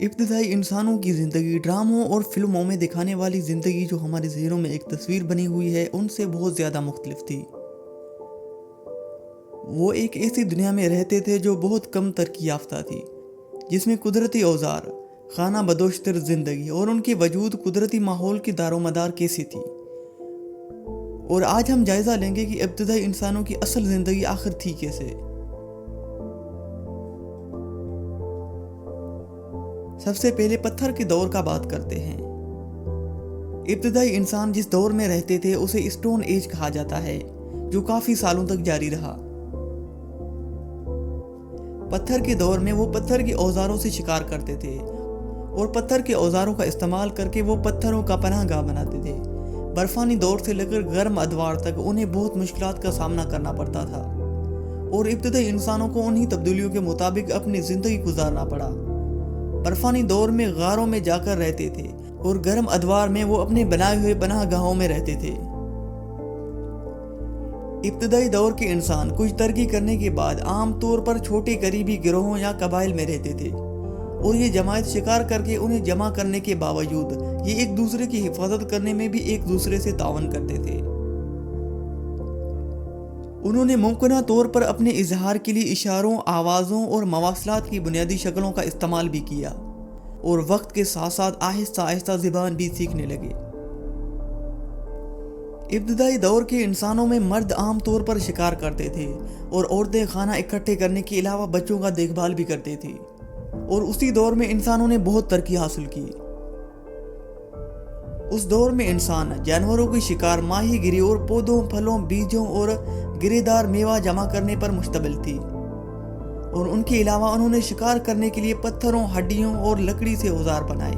ابتدائی انسانوں کی زندگی ڈراموں اور فلموں میں دکھانے والی زندگی جو ہمارے ذہنوں میں ایک تصویر بنی ہوئی ہے ان سے بہت زیادہ مختلف تھی۔ وہ ایک ایسی دنیا میں رہتے تھے جو بہت کم ترقی یافتہ تھی، جس میں قدرتی اوزار، خانہ بدوش تر زندگی اور ان کے وجود قدرتی ماحول کی دار و مدار کیسی تھی۔ اور آج ہم جائزہ لیں گے کہ ابتدائی انسانوں کی اصل زندگی آخر تھی کیسے۔ سب سے پہلے پتھر کے دور کا بات کرتے ہیں۔ ابتدائی انسان جس دور میں رہتے تھے اسے اسٹون ایج کہا جاتا ہے، جو کافی سالوں تک جاری رہا۔ پتھر کے دور میں وہ پتھر کے اوزاروں سے شکار کرتے تھے اور پتھر کے اوزاروں کا استعمال کر کے وہ پتھروں کا پناہ گاہ بناتے تھے۔ برفانی دور سے لے کر گرم ادوار تک انہیں بہت مشکلات کا سامنا کرنا پڑتا تھا اور ابتدائی انسانوں کو انہی تبدیلیوں کے مطابق اپنی زندگی گزارنا پڑا۔ برفانی دور میں غاروں میں جا کر رہتے تھے اور گرم ادوار میں وہ اپنے بنائے ہوئے پناہ گاہوں میں رہتے تھے۔ ابتدائی دور کے انسان کچھ ترقی کرنے کے بعد عام طور پر چھوٹے قریبی گروہوں یا قبائل میں رہتے تھے اور یہ جماعت شکار کر کے انہیں جمع کرنے کے باوجود یہ ایک دوسرے کی حفاظت کرنے میں بھی ایک دوسرے سے تعاون کرتے تھے۔ انہوں نے ممکنہ طور پر اپنے اظہار کے لیے اشاروں، آوازوں اور مواصلات کی بنیادی شکلوں کا استعمال بھی کیا اور وقت کے ساتھ ساتھ آہستہ آہستہ زبان بھی سیکھنے لگے۔ ابتدائی دور کے انسانوں میں مرد عام طور پر شکار کرتے تھے اور عورتیں کھانا اکٹھے کرنے کے علاوہ بچوں کا دیکھ بھال بھی کرتے تھے، اور اسی دور میں انسانوں نے بہت ترقی حاصل کی۔ اس دور میں انسان جانوروں کی شکار، ماہی گیری اور پودوں، پھلوں، بیجوں اور گرے دار میوہ جمع کرنے پر مشتمل تھی، اور ان کے علاوہ انہوں نے شکار کرنے کے لیے پتھروں، ہڈیوں اور لکڑی سے اوزار بنائے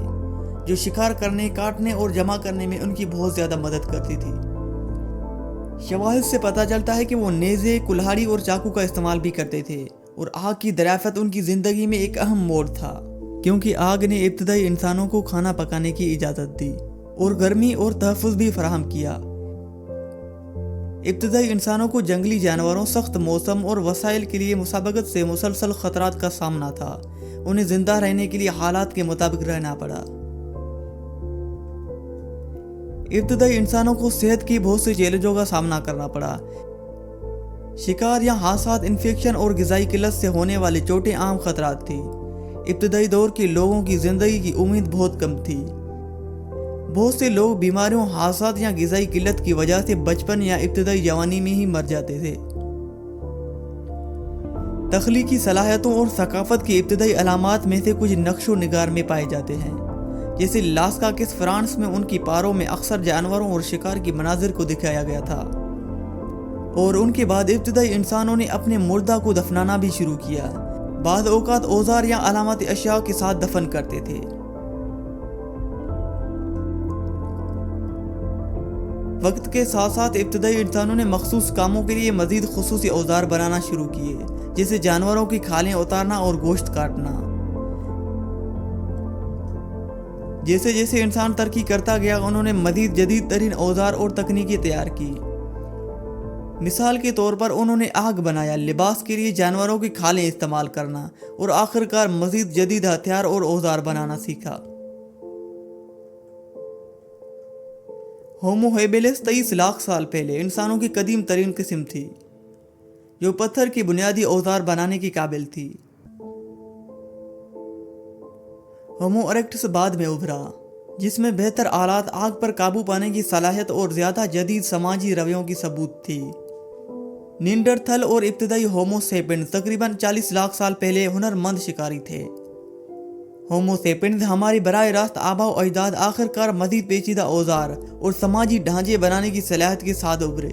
جو شکار کرنے، کاٹنے اور جمع کرنے میں ان کی بہت زیادہ مدد کرتی تھی۔ شواہد سے پتہ چلتا ہے کہ وہ نیزے، کلہاڑی اور چاقو کا استعمال بھی کرتے تھے، اور آگ کی دریافت ان کی زندگی میں ایک اہم موڑ تھا، کیونکہ آگ نے ابتدائی انسانوں کو کھانا پکانے کی اجازت دی اور گرمی اور تحفظ بھی فراہم کیا۔ ابتدائی انسانوں کو جنگلی جانوروں، سخت موسم اور وسائل کے لیے مسابقت سے مسلسل خطرات کا سامنا تھا۔ انہیں زندہ رہنے کے لیے حالات کے مطابق رہنا پڑا۔ ابتدائی انسانوں کو صحت کی بہت سے چیلنجوں کا سامنا کرنا پڑا۔ شکار یا حادثات، انفیکشن اور غذائی قلت سے ہونے والے چوٹیں عام خطرات تھیں۔ ابتدائی دور کے لوگوں کی زندگی کی امید بہت کم تھی۔ بہت سے لوگ بیماریوں، حادثات یا غذائی قلت کی وجہ سے بچپن یا ابتدائی جوانی میں ہی مر جاتے تھے۔ تخلیقی صلاحیتوں اور ثقافت کی ابتدائی علامات میں سے کچھ نقش و نگار میں پائے جاتے ہیں، جیسے لاسکا کس فرانس میں ان کی پاروں میں اکثر جانوروں اور شکار کی مناظر کو دکھایا گیا تھا، اور ان کے بعد ابتدائی انسانوں نے اپنے مردہ کو دفنانا بھی شروع کیا۔ بعض اوقات اوزار یا علامتی اشیاء کے ساتھ دفن کرتے تھے۔ وقت کے ساتھ ساتھ ابتدائی انسانوں نے مخصوص کاموں کے لیے مزید خصوصی اوزار بنانا شروع کیے، جیسے جانوروں کی کھالیں اتارنا اور گوشت کاٹنا۔ جیسے جیسے انسان ترقی کرتا گیا، انہوں نے مزید جدید ترین اوزار اور تکنیکیں تیار کی۔ مثال کے طور پر انہوں نے آگ بنایا، لباس کے لیے جانوروں کی کھالیں استعمال کرنا، اور آخرکار مزید جدید ہتھیار اور اوزار بنانا سیکھا۔ ہومو ہیبیلس 23 لاکھ سال پہلے انسانوں کی قدیم ترین قسم تھی، جو پتھر کی بنیادی اوزار بنانے کی قابل تھی۔ ہومو اریکٹس بعد میں ابھرا، جس میں بہتر آلات، آگ پر قابو پانے کی صلاحیت اور زیادہ جدید سماجی رویوں کی ثبوت تھی۔ نینڈرتھل اور ابتدائی ہومو سیپینز تقریباً 40 لاکھ سال پہلے ہنرمند شکاری تھے۔ ہومو سیپینز ہماری براہ راست آباء و اجداد آخرکار مزید پیچیدہ اوزار اور سماجی ڈھانچے بنانے کی صلاحیت کے ساتھ ابھرے۔